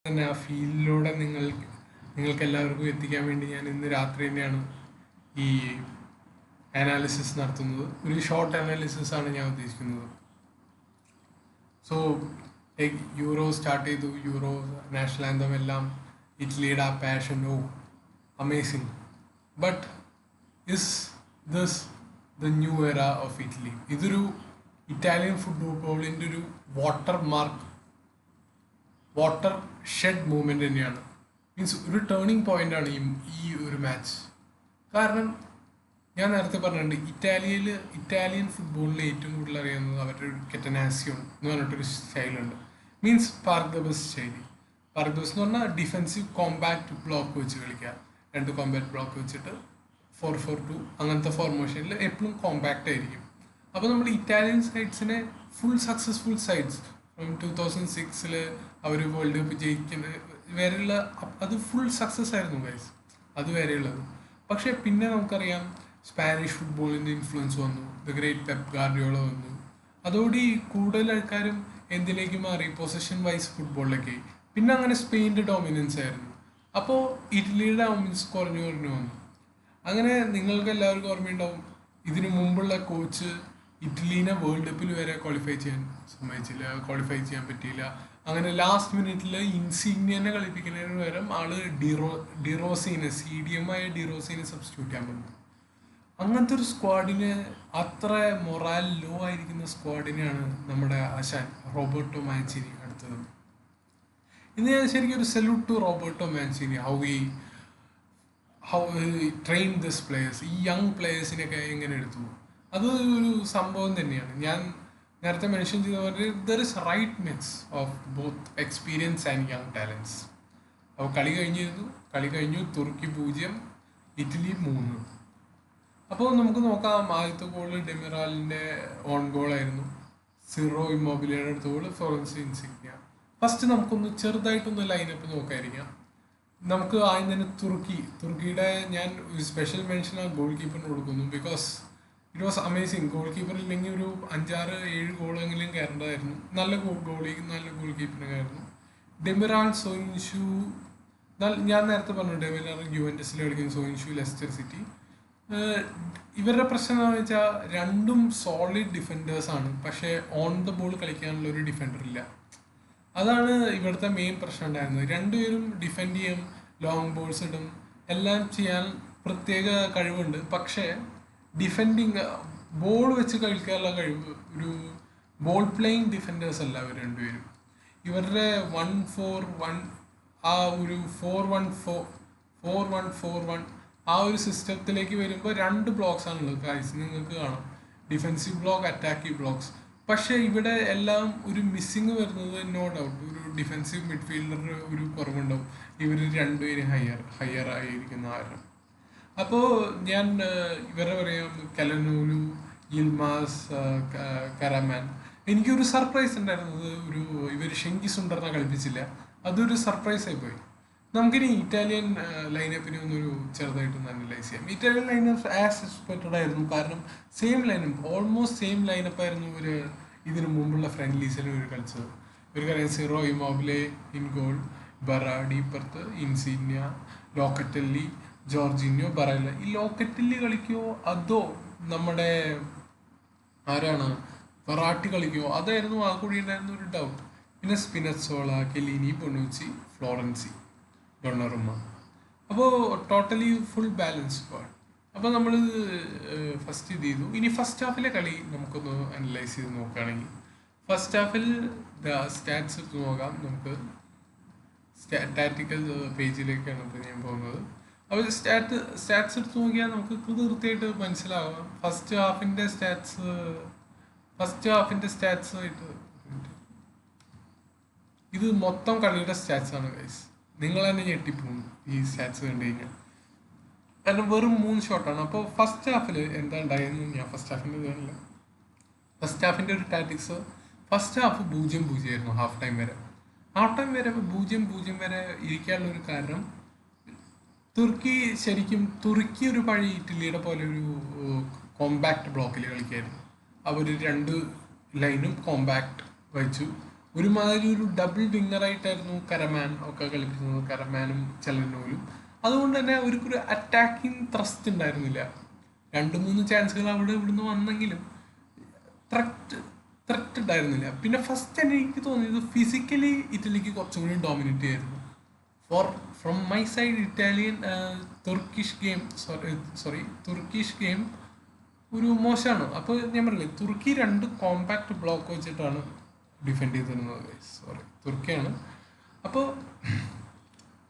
തന്നെ ആ ഫീലിലൂടെ നിങ്ങൾക്ക് എല്ലാവർക്കും എത്തിക്കാൻ വേണ്ടി ഞാൻ ഇന്ന് രാത്രി തന്നെയാണ് ഈ അനാലിസിസ് നടത്തുന്നത്. ഒരു ഷോർട്ട് അനാലിസിസ് ആണ് ഞാൻ ഉദ്ദേശിക്കുന്നത്. സോ യൂറോ സ്റ്റാർട്ട് ചെയ്തു, യൂറോ നാഷണൽ ആന്തം എല്ലാം ഇറ്റലിയുടെ ആ passion, oh amazing. But is this the new era of Italy? ഇതൊരു ഇറ്റാലിയൻ ഫുട്ബോളിൻ്റെ ഒരു വാട്ടർ ഷെഡ് മൂവ്മെന്റ് തന്നെയാണ്. മീൻസ് ഒരു ടേണിംഗ് പോയിന്റ് ആണ് ഈ ഒരു മാച്ച്. കാരണം ഞാൻ നേരത്തെ പറഞ്ഞിട്ടുണ്ട്, ഇറ്റാലിയൻ ഫുട്ബോളിൽ ഏറ്റവും കൂടുതൽ അറിയുന്നത് അവരുടെ ഒരു കെറ്റനാസിയോ എന്ന് പറഞ്ഞിട്ടൊരു സ്റ്റൈലുണ്ട്. മീൻസ് പാർക്ക് ദ ബസ് ശൈലി. പാർക്ക് ദ ബസ് എന്ന് പറഞ്ഞാൽ ഡിഫെൻസീവ് കോമ്പാക്ട് ബ്ലോക്ക് വെച്ച് കളിക്കുക. 2 കോമ്പാക്ട് ബ്ലോക്ക് വെച്ചിട്ട് 4-4-2 അങ്ങനത്തെ ഫോർമേഷനിൽ എപ്പോഴും കോമ്പാക്റ്റ് ആയിരിക്കും. അപ്പോൾ നമ്മൾ ഇറ്റാലിയൻ സൈഡ്സിനെ ഫുൾ സക്സസ്ഫുൾ സൈഡ്സ് 2006 അവർ വേൾഡ് കപ്പ് ജയിക്കുന്നത് വരെയുള്ള അത് ഫുൾ സക്സസ് ആയിരുന്നു ഗൈസ്, അത് വരെയുള്ളത്. പക്ഷേ പിന്നെ നമുക്കറിയാം സ്പാനിഷ് ഫുട്ബോളിൻ്റെ ഇൻഫ്ലുവൻസ് വന്നു, ദ ഗ്രേറ്റ് പെപ്പ് ഗാർഡിയോള വന്നു. അതോടെ കൂടുതൽ ആൾക്കാരും എന്തിലേക്ക് മാറി? പൊസിഷൻ വൈസ് ഫുട്ബോളിലേക്ക്. പിന്നെ അങ്ങനെ സ്പെയിൻ്റെ ഡോമിനൻസ് ആയിരുന്നു. അപ്പോൾ ഇറ്റലിയുടെ ഡോമിനൻസ് കുറഞ്ഞു വന്നു. അങ്ങനെ നിങ്ങൾക്ക് എല്ലാവർക്കും ഓർമ്മയുണ്ടാവും, ഇതിനു മുമ്പുള്ള കോച്ച് ഇറ്റലീനെ വേൾഡ് കപ്പിൽ വരെ ക്വാളിഫൈ ചെയ്യാൻ പറ്റിയില്ല. അങ്ങനെ ലാസ്റ്റ് മിനിറ്റിൽ ഇൻസിഗ്നിയനെ കളിപ്പിക്കുന്നതിന് പകരം ആള് ഡിറോസിനെ CDM-ആയ ഡിറോസിനെ സബ്സ്റ്റിറ്റ്യൂട്ട് ചെയ്യാൻ പറ്റും. അങ്ങനത്തെ ഒരു സ്ക്വാഡിന്, അത്ര മൊറാൽ ലോ ആയിരിക്കുന്ന സ്ക്വാഡിനെയാണ് നമ്മുടെ ആശാൻ റോബർട്ടോ മാൻസിനി അടുത്തത്. ഇന്ന് ഞാൻ ശരിക്കും ഒരു salute to Roberto Mancini. How train this players, ഈ യങ് പ്ലേയേഴ്സിനെയൊക്കെ എങ്ങനെ എടുത്തു, അത് ഒരു സംഭവം തന്നെയാണ്. ഞാൻ നേരത്തെ മെൻഷൻ ചെയ്ത പോലെ there is right mix of both experience and young talents. അപ്പോൾ കളി കഴിഞ്ഞു. തുർക്കി 0, ഇറ്റലി 3. അപ്പോൾ നമുക്ക് നോക്കാം. ആദ്യത്തെ ഗോള് ഡെമിറാലിൻ്റെ ഓൺ ഗോളായിരുന്നു. സിറോ ഇമ്മോബിലിയുടെ അടുത്ത ഗോള് ഫ്ലോറൻസ് ഇൻസിഗ്നിയ. ഫസ്റ്റ് നമുക്കൊന്ന് ചെറുതായിട്ടൊന്ന് ലൈനപ്പ് നോക്കാതിരിക്കാം. നമുക്ക് ആദ്യം തന്നെ തുർക്കിയുടെ ഞാൻ സ്പെഷ്യൽ മെൻഷൻ ആ ഗോൾ കീപ്പറിന് കൊടുക്കുന്നു. Because it was amazing. Goal keeper ഇല്ലെങ്കിൽ ഒരു 5-6-7 ഗോളെങ്കിലും കയറേണ്ടതായിരുന്നു. നല്ല ഗോൾ കീപ്പറിനായിരുന്നു. ഡെമിറാൾ, സോയിൻഷു. ഞാൻ നേരത്തെ പറഞ്ഞു ഡെമിറാൾ യുവന്റസിൽ കളിക്കുന്ന, സോയിൻഷു ലെസ്റ്റർ സിറ്റി. ഇവരുടെ പ്രശ്നം എന്താണെന്ന് വെച്ചാൽ രണ്ടും സോളിഡ് ഡിഫൻഡേഴ്സാണ്, പക്ഷേ ഓൺ ദ ബോൾ കളിക്കാനുള്ള ഒരു ഡിഫൻഡർ ഇല്ല. അതാണ് ഇവിടുത്തെ മെയിൻ പ്രശ്നം ഉണ്ടായിരുന്നത്. രണ്ടുപേരും ഡിഫെൻഡ് ചെയ്യും, ലോങ് ബോൾസ് ഇടും, എല്ലാം ചെയ്യാൻ പ്രത്യേക കഴിവുണ്ട്. പക്ഷേ ഡിഫെൻഡിങ്, ബോൾ വെച്ച് കളിക്കാനുള്ള കഴിവ്, ഒരു ബോൾ പ്ലേയിങ് ഡിഫൻഡേഴ്സ് അല്ല ഇവർ രണ്ടുപേരും. ഇവരുടെ 1-4-1, ആ ഒരു 4-1-4-1 ആ ഒരു സിസ്റ്റത്തിലേക്ക് വരുമ്പോൾ 2 ബ്ലോക്സ് ആണുള്ളത് ഗൈസ്, നിങ്ങൾക്ക് കാണാം. Defensive block, attacking blocks. പക്ഷേ ഇവിടെ എല്ലാം ഒരു മിസ്സിങ് വരുന്നത് നോ ഡൗട്ട് ഒരു ഡിഫെൻസീവ് മിഡ്ഫീൽഡർ ഒരു കുറവുണ്ടാവും. ഇവർ രണ്ടുപേരും ഹയർ ആയിരിക്കുന്ന കാരണം. അപ്പോൾ ഞാൻ ഇവരെ പറയാം, കലനൂലു, യിൽമാസ്, കരാമാൻ. എനിക്കൊരു സർപ്രൈസ് ഉണ്ടായിരുന്നത്, ഇവർ ഷെങ്കി സുണ്ടറിനെ കളിപ്പിച്ചില്ല. അതൊരു സർപ്രൈസ് ആയിപ്പോയി. നമുക്കിനി ഇറ്റാലിയൻ ലൈനപ്പിനെ ഒന്നൊരു ചെറുതായിട്ടൊന്ന് അനലൈസ് ചെയ്യാം. ഇറ്റാലിയൻ ലൈനപ്പ് ആസ് എക്സ്പെക്റ്റഡ് ആയിരുന്നു. കാരണം ഓൾമോസ്റ്റ് സെയിം ലൈനപ്പ് ആയിരുന്നു ഇതിനു മുമ്പുള്ള ഫ്രണ്ട്ലീസിൽ ഇവർ കളിച്ചത്. ഇവർക്കറിയാം, സിറോ ഇമ്മോബിലെ ഇൻ ഗോൾ, ബറാഡി ഇപ്പുറത്ത്, ഇൻസിഗ്നിയ, ലോക്കറ്റല്ലി, ജോർജിനിയോ, ബറേല. ഈ ലോക്കറ്റല്ലി കളിക്കുമോ അതോ നമ്മുടെ ആരാണ് വെറാട്ടി കളിക്കുമോ, അതായിരുന്നു ആ കൂടി ഉണ്ടായിരുന്ന ഒരു ഡൗട്ട്. പിന്നെ സ്പിനസോള, കെലീനി, ബൊണൂച്ചി, ഫ്ലോറൻസി, ഡൊണറുമ്മ. അപ്പോൾ ടോട്ടലി ഫുൾ ബാലൻസ് സ്ക്വാഡ്. അപ്പോൾ നമ്മൾ ഫസ്റ്റ് ഇത് ചെയ്തു. ഇനി ഫസ്റ്റ് ഹാഫിലെ കളി നമുക്കൊന്ന് അനലൈസ് ചെയ്ത് നോക്കുകയാണെങ്കിൽ, ഫസ്റ്റ് ഹാഫിൽ സ്റ്റാറ്റ്സ് എടുത്ത് നോക്കാം. നമുക്ക് സ്റ്റാറ്റിക്കൽ പേജിലേക്കാണ് ഇപ്പോൾ ഞാൻ പോകുന്നത്. അപ്പോൾ സ്റ്റാറ്റ്സ് എടുത്ത് നോക്കിയാൽ നമുക്ക് തീർച്ചയായിട്ട് മനസ്സിലാവാം. ഫസ്റ്റ് ഹാഫിൻ്റെ സ്റ്റാറ്റ്സ് ആയിട്ട് ഇത് മൊത്തം കളിയുടെ സ്റ്റാറ്റ്സ് ആണ് ഗൈസ്. നിങ്ങൾ തന്നെ ഞെട്ടിപ്പോകും ഈ സ്റ്റാറ്റ്സ് കണ്ടു കഴിഞ്ഞാൽ. കാരണം വെറും 3 ഷോട്ടാണ്. അപ്പോൾ ഫസ്റ്റ് ഹാഫിൽ എന്താ ഉണ്ടായെന്ന് ഞാൻ ഫസ്റ്റ് ഹാഫിൻ്റെ ഇതാണല്ലോ. ഫസ്റ്റ് ഹാഫിൻ്റെ ഒരു ടാറ്റിക്സ്, ഫസ്റ്റ് ഹാഫ് 0-0 ആയിരുന്നു ഹാഫ് ടൈം വരെ. 0-0 വരെ ഇരിക്കാനുള്ള ഒരു കാരണം, തുർക്കി ഒരു പഴയ ഇറ്റലിയുടെ പോലെ ഒരു കോമ്പാക്ട് ബ്ലോക്കിൽ കളിക്കായിരുന്നു. അവർ 2 ലൈനും കോമ്പാക്ട് വെച്ചു. ഒരുമാതിരി ഒരു ഡബിൾ വിങ്ങറായിട്ടായിരുന്നു കരമാൻ ഒക്കെ കളിപ്പിക്കുന്നത്, കരമാനും ചെലനോലും. അതുകൊണ്ട് തന്നെ അവർക്കൊരു അറ്റാക്കിംഗ് ത്രസ്റ്റ് ഉണ്ടായിരുന്നില്ല. 2-3 ചാൻസുകൾ അവിടെ ഇവിടുന്ന് വന്നെങ്കിലും ത്രെറ്റ് ഉണ്ടായിരുന്നില്ല. പിന്നെ ഫസ്റ്റ് തന്നെ എനിക്ക് തോന്നിയത് ഫിസിക്കലി ഇറ്റലിക്ക് കുറച്ചും കൂടി ഡോമിനേറ്റ് ചെയ്യായിരുന്നു. From my side Italian Turkish game ഒരു മോശമാണ്. അപ്പോൾ ഞാൻ പറഞ്ഞില്ലേ, തുർക്കി 2 കോമ്പാക്ട് ബ്ലോക്ക് വെച്ചിട്ടാണ് ഡിഫെൻഡ് ചെയ്തിരുന്നത്. തുർക്കിയാണ്. അപ്പോൾ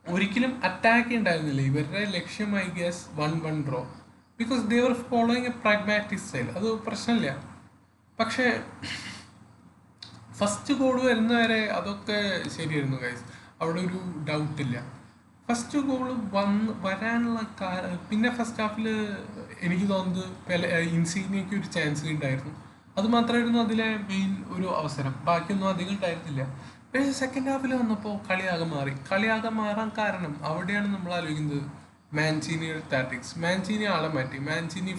ഒരിക്കലും അറ്റാക്ക് ഉണ്ടായിരുന്നില്ല. ഇവരുടെ ലക്ഷ്യം I guess 1-1 draw, because they were following a pragmatic style. അത് പ്രശ്നമില്ല. പക്ഷേ ഫസ്റ്റ് ഗോൾ വരുന്നവരെ അതൊക്കെ ശരിയായിരുന്നു ഗൈസ്, അവിടെ ഒരു ഡൗട്ടില്ല. ഫസ്റ്റ് ഗോൾ വരാനുള്ള പിന്നെ ഫസ്റ്റ് ഹാഫിൽ എനിക്ക് തോന്നുന്നത് ഇൻസീനിയയ്ക്ക് ഒരു ചാൻസ് ഉണ്ടായിരുന്നു. അത് മാത്രമായിരുന്നു അതിലെ മെയിൻ ഒരു അവസരം, ബാക്കിയൊന്നും അധികം ഉണ്ടായിരുന്നില്ല. പക്ഷേ സെക്കൻഡ് ഹാഫിൽ വന്നപ്പോൾ കളിയാകെ മാറാൻ കാരണം അവിടെയാണ് നമ്മൾ ആലോചിക്കുന്നത് മാൻചീനിയുടെ ടാറ്റിക്സ്. മാൻചീനി ആളെ മാറ്റി. മാൻചീനി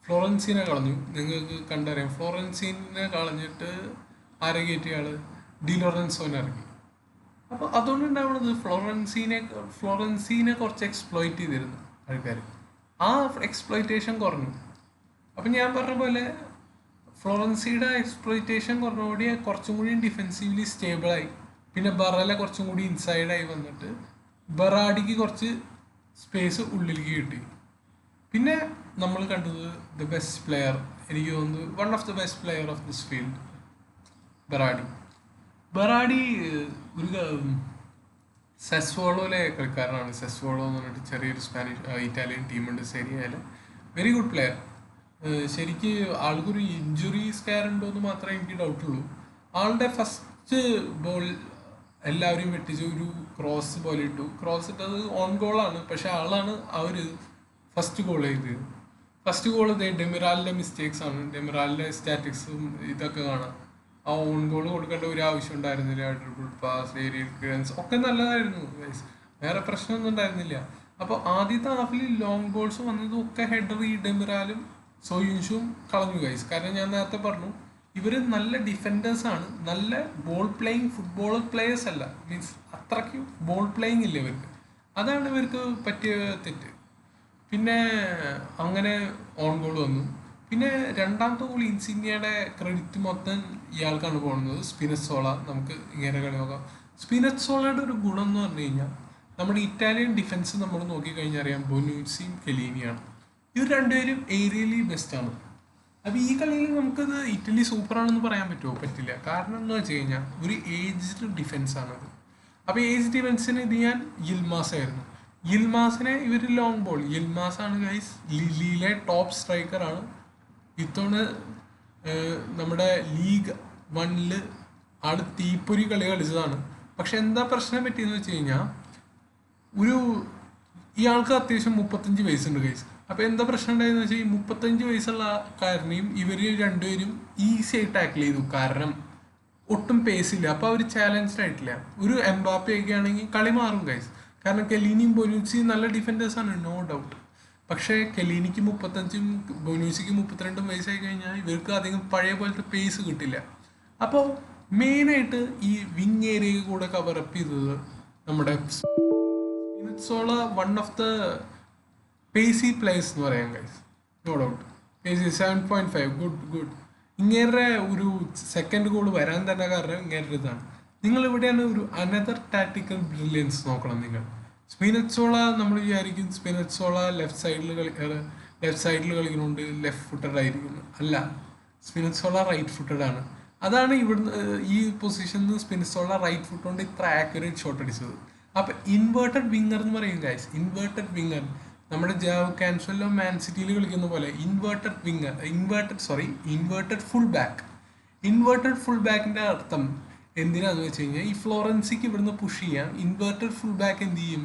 ഫ്ലോറൻസിനെ കളഞ്ഞു. നിങ്ങൾക്ക് കണ്ടറിയാം, ഫ്ലോറൻസിനെ കളഞ്ഞിട്ട് ആരെ കയറ്റിയ ആള് ഡി ലോറൻസോനെ ഇറങ്ങി. അപ്പോൾ അതുകൊണ്ടുണ്ടാവുന്നത് ഫ്ലോറൻസീനെ കുറച്ച് എക്സ്പ്ലോയിറ്റ് ചെയ്തിരുന്നു ആൾക്കാർ. ആ എക്സ്പ്ലോയിറ്റേഷൻ കുറഞ്ഞു. അപ്പം ഞാൻ പറഞ്ഞ പോലെ ഫ്ലോറൻസിയുടെ എക്സ്പ്ലോയിറ്റേഷൻ കുറഞ്ഞുകൂടി കുറച്ചും കൂടി ഡിഫെൻസീവ്ലി സ്റ്റേബിളായി. പിന്നെ ബറല കുറച്ചും കൂടി ഇൻസൈഡായി വന്നിട്ട് ബറാഡിക്ക് കുറച്ച് സ്പേസ് ഉള്ളിലേക്ക് കിട്ടി. പിന്നെ നമ്മൾ കണ്ടത് ദ ബെസ്റ്റ് പ്ലെയർ, എനിക്ക് തോന്നുന്നു one of the best player of this field, Berardi ഒരു സെസ്വോളോയിലെ കളിക്കാരനാണ്. സെസ്വോളോ എന്ന് പറഞ്ഞിട്ട് ചെറിയൊരു ഇറ്റാലിയൻ ടീമുണ്ട് സെരിയയിൽ. Very good player. ശരിക്ക് ആൾക്കൊരു ഇഞ്ചുറി സ്കാർ ഉണ്ടോ എന്ന് മാത്രമേ എനിക്ക് ഡൗട്ടുള്ളൂ. ആളുടെ ഫസ്റ്റ് ബോൾ എല്ലാവരെയും വെട്ടിച്ച് ഒരു ക്രോസ് പോലെ ഇട്ടു. ക്രോസ് ഇട്ടത് ഓൺ ഗോളാണ്, പക്ഷെ ആളാണ് ഫസ്റ്റ് ഗോൾ ചെയ്തത്. ഫസ്റ്റ് ഗോൾ ഡെമിറാലിൻ്റെ മിസ്റ്റേക്സ് ആണ്. ഡെമിറാലിൻ്റെ സ്റ്റാറ്റിക്സും ഇതൊക്കെ കാണാം. ആ ഓൺ ഗോൾ കൊടുക്കേണ്ട ഒരു ആവശ്യം ഉണ്ടായിരുന്നില്ല. ട്രിപ്പിൾ പാസ്, ഏരിയൽ ക്ലിയറൻസ് ഒക്കെ നല്ലതായിരുന്നു, വേറെ പ്രശ്നമൊന്നും ഉണ്ടായിരുന്നില്ല. അപ്പോൾ ആദ്യത്തെ ഹാഫിൽ ലോങ് ബോൾസ് വന്നതും ഒക്കെ ഹെഡർ ഈ ഡെമിറാലും സോയുൻഷും കളഞ്ഞു ഗൈസ്. കാരണം ഞാൻ നേരത്തെ പറഞ്ഞു, ഇവർ നല്ല ഡിഫൻഡേഴ്സാണ്, നല്ല ബോൾ പ്ലേയിങ് ഫുട്ബോൾ പ്ലേയേഴ്സ് അല്ല. മീൻസ് അത്രയ്ക്ക് ബോൾ പ്ലേയിങ് ഇല്ല ഇവർക്ക്. അതാണ് ഇവർക്ക് പറ്റിയ തെറ്റ്. പിന്നെ അങ്ങനെ ഓൺ ഗോൾ വന്നു. പിന്നെ രണ്ടാമത്തെ ഗോൾ ഇൻസിനിയയുടെ ക്രെഡിറ്റ് മൊത്തം ഇയാൾക്കാണ് പോകുന്നത്, സ്പിനസോള. നമുക്ക് ഇങ്ങനെ കളി നോക്കാം. സ്പിനസോളയുടെ ഒരു ഗുണം എന്ന് പറഞ്ഞു കഴിഞ്ഞാൽ, നമ്മുടെ ഇറ്റാലിയൻ ഡിഫൻസ് നമ്മൾ നോക്കിക്കഴിഞ്ഞാൽ അറിയാം, ബൊനൂസിയും കെലീനിയാണ്. ഇവർ രണ്ടുപേരും ഏരിയലി ബെസ്റ്റാണ്. അപ്പോൾ ഈ കളിയിൽ നമുക്കത് ഇറ്റലി സൂപ്പറാണെന്ന് പറയാൻ പറ്റുമോ? പറ്റില്ല. കാരണം എന്ന് വെച്ച് കഴിഞ്ഞാൽ ഒരു ഏജ്ഡ് ഡിഫൻസാണത്. അപ്പോൾ ഏജ് ഡിഫൻസിന് ഇത് ഞാൻ യിൽമാസ് ആയിരുന്നു. യിൽമാസിനെ ഇവർ ലോങ് ബോൾ, യിൽമാസാണ് ഗൈസ് ലിയിലെ ടോപ്പ് സ്ട്രൈക്കറാണ്. ഇത്തവണ നമ്മുടെ ലീഗ് 1 ആള് തീപ്പൊരി കളി കളിച്ചതാണ്. പക്ഷെ എന്താ പ്രശ്നം പറ്റിയെന്ന് വെച്ച് കഴിഞ്ഞാൽ, ഇയാൾക്ക് അത്യാവശ്യം 35 വയസ്സുണ്ട് ഗൈസ്. അപ്പോൾ എന്താ പ്രശ്നം ഉണ്ടായെന്ന് വെച്ചാൽ, ഈ 35 വയസ്സുള്ള കാരനെയും ഇവർ രണ്ടുപേരും ഈസി ആയി ടാക്കിൾ ചെയ്തു. കാരണം ഒട്ടും പേസ് ഇല്ല. അപ്പോൾ അവർ ചാലഞ്ച്ഡ് ആയിട്ടില്ല. ഒരു എംബാപ്പെ ഒക്കെ ആണെങ്കിൽ കളി മാറും ഗൈസ്. കാരണം കെലീനിയും ബൊനൂസിയും നല്ല ഡിഫൻഡേഴ്സാണ്, നോ ഡൗട്ട്. പക്ഷേ കെലീനിക്ക് 35ഉം ബൊനൂസിക്ക് 32 വയസ്സായി കഴിഞ്ഞാൽ ഇവർക്ക് അധികം പഴയ പോലത്തെ പേസ് കിട്ടില്ല. അപ്പോൾ മെയിനായിട്ട് ഈ വിങ് ഏരിയ കൂടെ കവറപ്പ് ചെയ്തത് നമ്മുടെ Spinazzola, one of the pacey players എന്ന് പറയാം guys, no doubt. Pacey 7.5, good. ഇങ്ങേരുടെ ഒരു സെക്കൻഡ് ഗോൾ വരാൻ തന്നെ കാരണം ഇങ്ങേരുടെ ഇതാണ്. നിങ്ങൾ ഇവിടെയാണ് ഒരു അനദർ ടാക്ടിക്കൽ ബ്രില്യൻസ് നോക്കണം നിങ്ങൾ. സ്പിനസോള നമ്മൾ വിചാരിക്കും സ്പിനസോള ലെഫ്റ്റ് സൈഡിൽ കളിക്കുന്നുണ്ട്, ലെഫ്റ്റ് ഫുട്ടഡ് ആയിരിക്കുന്നു. അല്ല, സ്പിനസോള റൈറ്റ് ഫുട്ടഡ് ആണ്. അതാണ് ഇവിടുന്ന് ഈ പൊസിഷനിൽ നിന്ന് സ്പിനസോള റൈറ്റ് ഫുട്ട് കൊണ്ട് ഇത്ര ആക്യുറേറ്റ് ഷോട്ട് അടിച്ചത്. അപ്പം ഇൻവേർട്ടഡ് വിങ്ങർ എന്ന് പറയും ഗൈസ്. ഇൻവേർട്ടഡ് വിങ്ങർ നമ്മുടെ ജാവ് കാൻസലോ മാൻ സിറ്റിയിൽ കളിക്കുന്ന പോലെ inverted full back. Inverted full ബാക്കിൻ്റെ അർത്ഥം എന്തിനാന്ന് വെച്ച് കഴിഞ്ഞാൽ, ഈ ഫ്ലോറൻസിക്ക് ഇവിടുന്ന് പുഷ് ചെയ്യാം. ഇൻവേർട്ടഡ് ഫുൾ ബാക്ക് എന്ത് ചെയ്യും?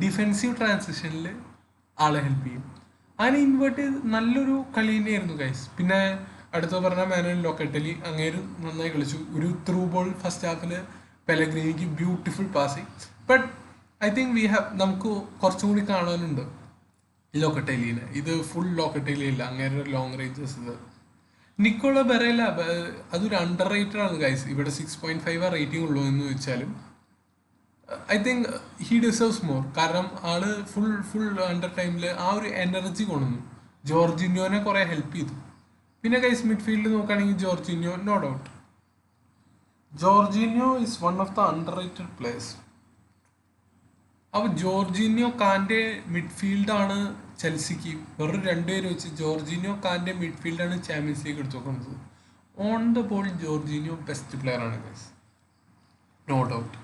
ഡിഫെൻസീവ് ട്രാൻസിഷനിൽ ആളെ ഹെൽപ്പ് ചെയ്യും. അങ്ങനെ ഇൻവേർട്ട് ചെയ്ത് നല്ലൊരു കളി തന്നെയായിരുന്നു ഗൈസ്. പിന്നെ അടുത്ത പറഞ്ഞ മാനുവൽ ലൊക്കറ്റലി അങ്ങേരും നന്നായി കളിച്ചു. ഒരു ത്രൂ ബോൾ ഫസ്റ്റ് ഹാഫിൽ പെലഗ്രീനിക്ക് beautiful passing. But I think നമുക്ക് കുറച്ചും കൂടി കാണാനുണ്ട് ലൊക്കറ്റലിനെ. ഇത് ഫുൾ ലൊക്കറ്റലി ഇല്ല, അങ്ങേരുടെ ലോങ് റേഞ്ചസ് ഇത് നിക്കോള ബെറേല അതൊരു അണ്ടർ റേറ്റഡ് ആണ് ഗൈസ്. ഇവിടെ 6.5 റേറ്റിംഗ് ഉള്ളൂ എന്ന് വെച്ചാലും I think he deserves more. കാരണം ആള് ഫുൾ ഫുൾ അണ്ടർ ടൈമിൽ ആ ഒരു എനർജി കൊണ്ടുവന്നു. ജോർജിന്യോനെ കുറെ ഹെൽപ്പ് ചെയ്തു. പിന്നെ ഗൈസ് മിഡ്ഫീൽഡ് നോക്കുകയാണെങ്കിൽ Jorginho no doubt. Jorginho is one of the underrated players. അപ്പോൾ ജോർജിന്യോ കാൻ്റെ മിഡ്ഫീൽഡാണ് ചെൽസിക്ക് വെറും രണ്ടുപേര് വെച്ച് ജോർജിന്യോ കാൻ്റെ മിഡ്ഫീൽഡാണ് ചാമ്പ്യൻസ് ലീഗ് എടുത്തു നോക്കുന്നത്. On the ball Jorginho best player ആണ് guys, no doubt.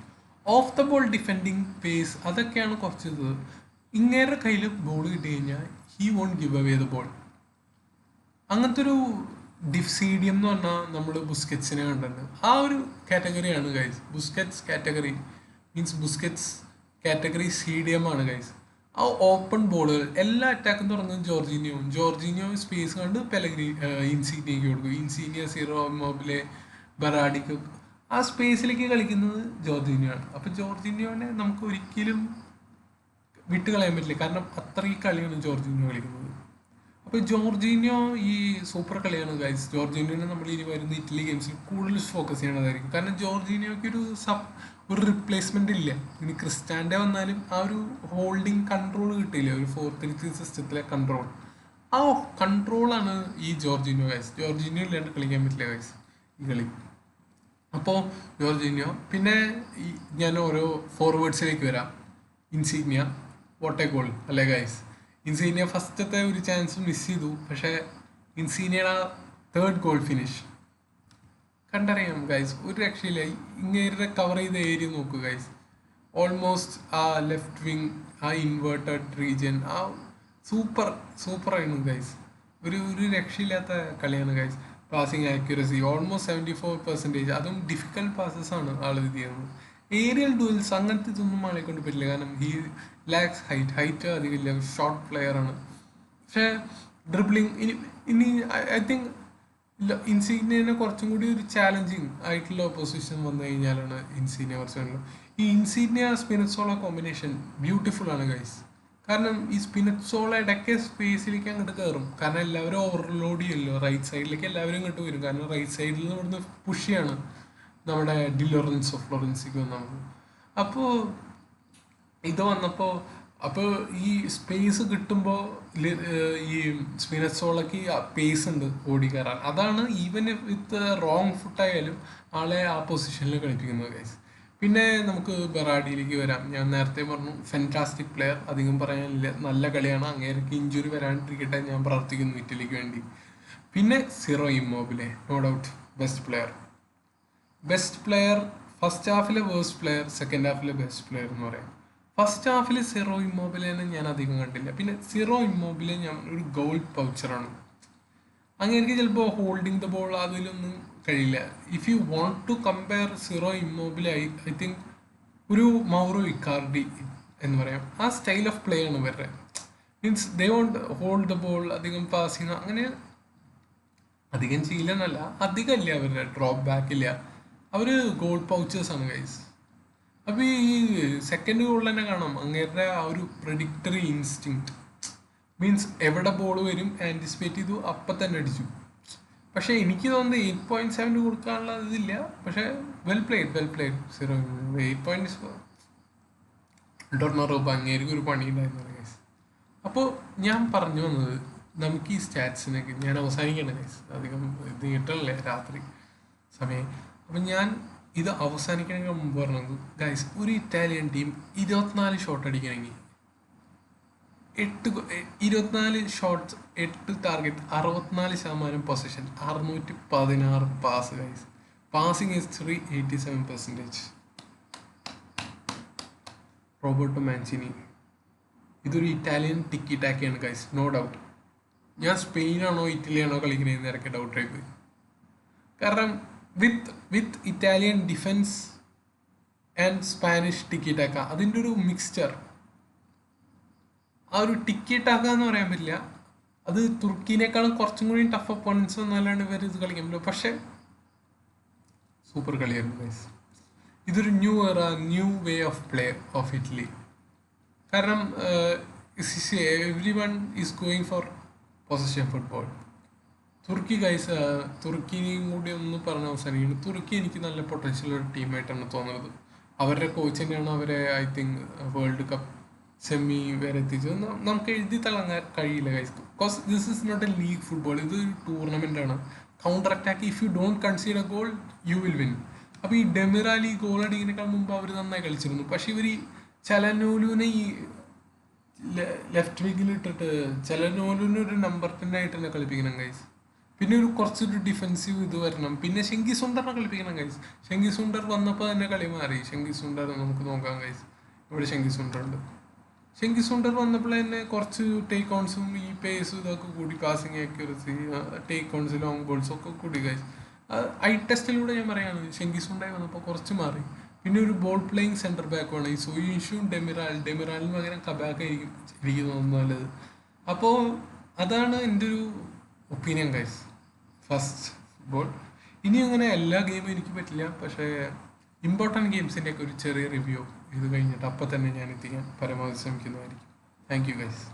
Off the ball defending pace അതൊക്കെയാണ് കുറച്ച് ഇത്. ഇങ്ങേരുടെ കയ്യിൽ ബോൾ കിട്ടി കഴിഞ്ഞാൽ he won't give away the ball. അങ്ങനത്തെ ഒരു ഡിഫ്സീഡിയം എന്ന് പറഞ്ഞാൽ നമ്മൾ ബുസ്കറ്റ്സിനെ കണ്ടിട്ടുണ്ട്. ആ ഒരു കാറ്റഗറിയാണ് guys Busquets category. Means Busquets category സീഡിയം ആണ് ഗൈസ്. ആ ഓപ്പൺ ബോളുകൾ എല്ലാ അറ്റാക്കും തുടങ്ങുന്നത് ജോർജിനിയോ സ്പേസ് കണ്ട് ഇൻസീനിയയ്ക്ക് കൊടുക്കും. ഇൻസീനിയ, സീറോ ഇമ്മോബിലെ, ബെറാഡിക്ക് ആ സ്പേസിലേക്ക് കളിക്കുന്നത് ജോർജിനിയോ ആണ്. അപ്പോൾ ജോർജിനിയോനെ നമുക്ക് ഒരിക്കലും വിട്ട് കളയാൻ പറ്റില്ല, കാരണം അത്രയും കളിയാണ് ജോർജിനിയോ കളിക്കുന്നത്. അപ്പോൾ ജോർജിനിയോ ഈ സൂപ്പർ കളിയാണ് ഗൈസ്. ജോർജിനിയോനെ നമ്മൾ ഇനി വരുന്ന ഇറ്റലി ഗെയിംസിൽ കൂടുതൽ ഫോക്കസ് ചെയ്യണതായിരിക്കും. കാരണം ജോർജിനിയോയ്ക്ക് ഒരു റിപ്ലേസ്മെന്റ് ഇല്ല. ഇനി ക്രിസ്റ്റാൻ്റെ വന്നാലും ആ ഒരു ഹോൾഡിങ് കൺട്രോൾ കിട്ടില്ല, ഒരു 4-3-3 സിസ്റ്റത്തിലെ കൺട്രോൾ. ആ കൺട്രോളാണ് ഈ ജോർജിനിയോ ഗൈസ്. ജോർജിനിയോ ഇല്ലാണ്ട് കളിക്കാൻ പറ്റില്ല ഗൈസ് ഈ കളി. അപ്പോൾ ജോർജിനിയോ, പിന്നെ ഞാൻ ഓരോ ഫോർവേഡ്സിലേക്ക് വരാം. ഇൻസീനിയ, വാട്ട് എ ഗോൾ അല്ലേ ഗൈസ്. ഇൻസീനിയ ഫസ്റ്റത്തെ ഒരു ചാൻസ് മിസ് ചെയ്തു, പക്ഷേ ഇൻസീനിയയുടെ തേർഡ് ഗോൾ ഫിനിഷ് കണ്ടറിയാം ഗൈസ്, ഒരു രക്ഷയില്ല. ഇങ്ങനെ കവർ ചെയ്ത ഏരിയ നോക്കൂ ഗൈസ്. ഓൾമോസ്റ്റ് ആ ലെഫ്റ്റ് വിങ്, ആ ഇൻവേർട്ടഡ് റീജിയൻ, ആ സൂപ്പറായിരുന്നു ഗൈസ്. ഒരു രക്ഷയില്ലാത്ത കളിയാണ് ഗൈസ്. Passing accuracy almost 74%. അതും ഡിഫിക്കൽട്ട് പാസസ് ആണ് ആൾ ഇത് ചെയ്യുന്നത്. ഏരിയൽ ഡുവൽസ് അങ്ങനത്തെ ഇതൊന്നും ആളെ കൊണ്ട് പറ്റില്ല, കാരണം ഹി ലാക്സ് ഹൈറ്റ് അധികമില്ല, ഷോർട്ട് പ്ലെയർ ആണ്. പക്ഷേ ഡ്രിബ്ലിങ് ഇനി ഐ തിങ്ക് ഇൻസീനിയനെ കുറച്ചും കൂടി ഒരു ചാലഞ്ചിങ് ആയിട്ടുള്ള പൊസിഷൻ വന്നു കഴിഞ്ഞാലാണ് ഇൻസീനിയ കുറച്ച് വേണ്ടത്. ഈ ഇൻസീനിയ സ്പിനറ്റ്സോള കോമ്പിനേഷൻ ബ്യൂട്ടിഫുൾ ആണ് ഗൈസ്. കാരണം ഈ സ്പിനറ്റ്സോള ഇടയ്ക്ക് സ്പേസിലേക്ക് അങ്ങോട്ട് കയറും, കാരണം എല്ലാവരും ഓവർലോഡ് ചെയ്യല്ലോ. റൈറ്റ് സൈഡിലേക്ക് എല്ലാവരും ഇങ്ങോട്ട് വരും, കാരണം റൈറ്റ് സൈഡിൽ നിന്ന് ഇവിടുന്ന് പുഷ് ചെയ്യാണ് നമ്മുടെ ഡിലോറൻസോ ഫ്ലോറൻസിക്ക് വന്നത്. അപ്പോൾ ഇത് വന്നപ്പോൾ ഈ സ്പേസ് കിട്ടുമ്പോൾ ഈ സ്പിനറ്റ്സോളയ്ക്ക് പേസ് ഉണ്ട് ഓടി കയറാൻ. അതാണ് ഈവൻ വിത്ത് റോങ് ഫുട്ടായാലും ആളെ ആ പൊസിഷനിൽ കളിപ്പിക്കുന്നത് ഗൈസ്. പിന്നെ നമുക്ക് ബെറാഡിയിലേക്ക് വരാം. ഞാൻ നേരത്തെ പറഞ്ഞു ഫെൻറ്റാസ്റ്റിക് പ്ലെയർ, അധികം പറയാനില്ല, നല്ല കളിയാണ്. അങ്ങേർക്ക് ഇഞ്ചുറി വരാണ്ടിരിക്കട്ടെ ഞാൻ പ്രാർത്ഥിക്കുന്നു ഇറ്റലിക്ക് വേണ്ടി. പിന്നെ Ciro Immobile no doubt best player. First ഹാഫിലെ വേഴ്സ്റ്റ് പ്ലെയർ, സെക്കൻഡ് ഹാഫിലെ ബെസ്റ്റ് പ്ലെയർ എന്ന് പറയാം. ഫസ്റ്റ് ഹാഫിൽ സിറോ ഇമ്മോബിലെനെ ഞാൻ അധികം കണ്ടില്ല. പിന്നെ സിറോ ഇമ്മോബിലെ ഞാൻ ഒരു ഗോൾ പൗച്ചറാണ്. അങ്ങനെയൊക്കെ ചിലപ്പോൾ ഹോൾഡിങ് ദ ബോൾ അതിലൊന്നും കഴിയില്ല. If you want to compare Ciro Immobile I think ഒരു മൗറോ ഇക്കാർഡി എന്ന് പറയാം. ആ സ്റ്റൈൽ ഓഫ് പ്ലേ ആണ് ഇവരുടെ. Means they won't hold the ball, അധികം പാസിങ് അങ്ങനെ അധികം ചെയ്യില്ലെന്നല്ല, അധികമില്ല അവരുടെ ഡ്രോപ്പ് ബാക്ക് ഇല്ല. അവർ ഗോൾ പൗച്ചേഴ്സാണ് ഗൈസ്. അപ്പോൾ ഈ സെക്കൻഡ് ഗോളിൽ തന്നെ കാണാം അങ്ങേരുടെ ആ ഒരു പ്രെഡിക്റ്ററി ഇൻസ്റ്റിങ്ക്റ്റ്. മീൻസ് എവിടെ ബോൾ വരും ആൻറ്റിസിപ്പേറ്റ് ചെയ്തു അപ്പം തന്നെ അടിച്ചു. പക്ഷേ എനിക്ക് തോന്നുന്നത് 8.7 കൊടുക്കാനുള്ള ഇതില്ല. പക്ഷേ വെൽ പ്ലേഡ് 8 ഡോർണറോപ്പ് അങ്ങേർക്ക് ഒരു പണി ഉണ്ടായിരുന്നു ഗൈസ്. അപ്പോൾ ഞാൻ പറഞ്ഞു വന്നത് നമുക്ക് ഈ സ്റ്റാറ്റ്സിനൊക്കെ ഞാൻ അവസാനിക്കണം ഗൈസ്, അധികം ഇത് കിട്ടണില്ലേ രാത്രി സമയം. അപ്പം ഞാൻ ഇത് അവസാനിക്കണമെങ്കിൽ മുമ്പ് പറഞ്ഞത് ഗൈസ്, ഒരു ഇറ്റാലിയൻ ടീം 24 ഷോട്ട് അടിക്കണമെങ്കിൽ 24 shots 8 target 64% possession 616 pass guys. Passing history 87%. Roberto Mancini ഇതൊരു ഇറ്റാലിയൻ ടിക്കി ടാക്കിയാണ് ഗൈസ്, നോ ഡൗട്ട്. ഞാൻ സ്പെയിനാണോ ഇറ്റലിയാണോ കളിക്കുന്നതെന്ന് ഇടയ്ക്ക് ഡൗട്ടായി പോയി. കാരണം with Italian defence and Spanish tiki taka, അതിൻ്റെ ഒരു മിക്സ്ചർ. ആ ഒരു ടിക്കി ടാക്ക എന്ന് പറയാൻ പറ്റില്ല, അത് തുർക്കിനേക്കാളും കുറച്ചും കൂടി ടഫ് ഒപ്പോണൻസ് വന്നാലാണ് ഇവർ ഇത് കളിക്കാൻ പറ്റില്ല. പക്ഷേ സൂപ്പർ കളിയായിരുന്നു ഗൈസ്. ഇതൊരു new way of play of Italy. കാരണം every one is going for possession football. തുർക്കി ഗൈസ്, തുർക്കിനെയും കൂടി ഒന്ന് പറഞ്ഞ അവസാനിക്കുന്നു. തുർക്കി എനിക്ക് നല്ല പൊട്ടൻഷ്യൽ ഒരു ടീമായിട്ടാണ് തോന്നുന്നത്. അവരുടെ കോച്ച് തന്നെയാണ് അവരെ I think world cup semi വരെ എത്തിച്ചത്. നമുക്ക് എഴുതി തള്ളാൻ കഴിയില്ല guys. Because this is not a league football, ഇത് ഒരു ടൂർണമെൻ്റ് ആണ്. Counter attack, if you don't concede a goal you will win. അപ്പോൾ ഈ ഡെമിറാലി ഗോൾ അടിക്കുന്നതിനേക്കാൾ മുമ്പ് അവർ നന്നായി കളിച്ചിരുന്നു. പക്ഷെ ഇവർ ഈ ചലനോലുവിനെ ഈ ലെഫ്റ്റ് വിങ്ങിൽ ഇട്ടിട്ട് ചലനോലുവിനെ ഒരു നമ്പർ 10 ആയിട്ട് തന്നെ കളിപ്പിക്കണം ഗൈസ്. പിന്നെ ഒരു കുറച്ചൊരു ഡിഫെൻസീവ് ഇത് വരണം. പിന്നെ ഷെങ്കി സുണ്ടറിനെ കളിപ്പിക്കണം ഗൈസ്. ഷെങ്കി സുണ്ടർ വന്നപ്പോൾ തന്നെ കളി മാറി. ഷെങ്കി സുണ്ടർ നമുക്ക് നോക്കാം ഗൈസ്. ഇവിടെ ഷെങ്കി സുണ്ടർ ഉണ്ട്. ഷെങ്കി സുണ്ടർ വന്നപ്പോൾ തന്നെ കുറച്ച് ടേക്ക് ഓൺസും ഈ പേസും ഇതൊക്കെ കൂടി, passing accuracy, take ons, long ബോൾസും ഒക്കെ കൂടി ഗൈസ്. ഐ ടെസ്റ്റിലൂടെ ഞാൻ പറയാണ്, ഷെങ്കി സുണ്ടായി വന്നപ്പോൾ കുറച്ച് മാറി. പിന്നെ ഒരു ബോൾ പ്ലേയിങ് സെൻറ്റർ ബാക്ക് വേണം. ഈ സൊയ്ഷും ഡെമിറാലിന് പകരം കബാക്ക് ആയിരിക്കും എനിക്ക് തോന്നുന്നു നല്ലത്. അപ്പോൾ അതാണ് എൻ്റെ ഒരു ഒപ്പീനിയൻ ഗൈസ്. ഫസ്റ്റ് ഫുട്ബോൾ ഇനി അങ്ങനെ എല്ലാ ഗെയിമും എനിക്ക് പറ്റില്ല, പക്ഷേ ഇമ്പോർട്ടൻറ്റ് ഗെയിംസിൻ്റെയൊക്കെ ഒരു ചെറിയ റിവ്യൂ ഇത് കഴിഞ്ഞിട്ട് അപ്പം തന്നെ ഞാൻ എത്തിക്കാൻ പരമാവധി ശ്രമിക്കുന്നതായിരിക്കും. Thank you guys.